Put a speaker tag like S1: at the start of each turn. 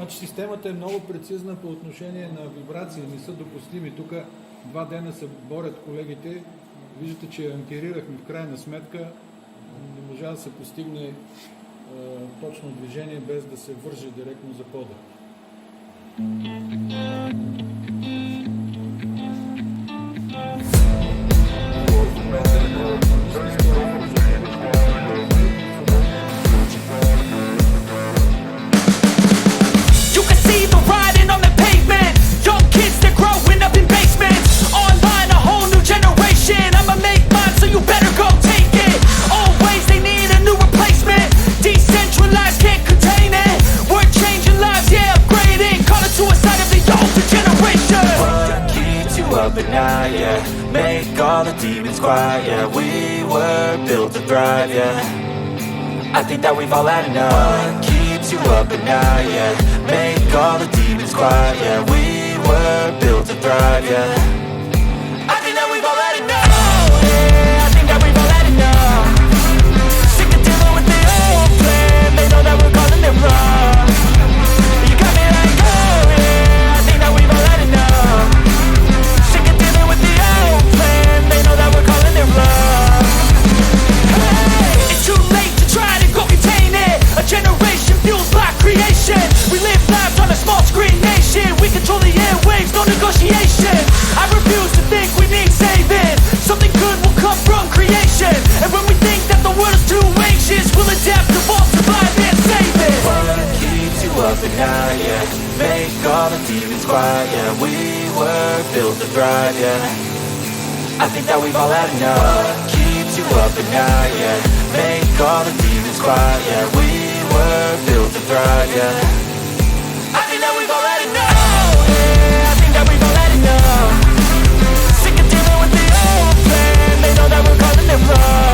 S1: Значи системата е много прецизна по отношение на вибрации, не са допустими. Тук 2 дена се борят колегите. Виждате, че анкерирахме в крайна сметка. Не можа да се постигне точно движение без да се върже директно за пода.
S2: Make all the demons quiet, yeah. We were built to thrive, yeah. I think that we've all had enough. What keeps you up at night, yeah. Make all the demons quiet, yeah. We were built to thrive, yeah. I think that we've all had enough. Oh, yeah, I think that we've all had enough. Sick of dealing with the old plan. They know that we're calling it wrong. You got me like, oh yeah, I think that we've all had enough. They know that we're calling it love. Hey, it's too late to try to go contain it. A generation fueled by creation. We live lives on a small screen nation. We control the airwaves, no negotiation. I refuse to think we need saving. Something good will come from creation. And when we think that the world is too anxious, we'll adapt, evolve, survive and save it. What keeps you up at night, yeah. Make all the demons quiet, yeah. We were built to thrive, yeah. I think that we've all had enough. What keeps you up at night, yeah. Make all the demons quiet, yeah. We were built to thrive, yeah. I think that we've all had enough. Oh, yeah, I think that we've all had enough. Sick of dealing with the old plan. They know that we're calling it wrong.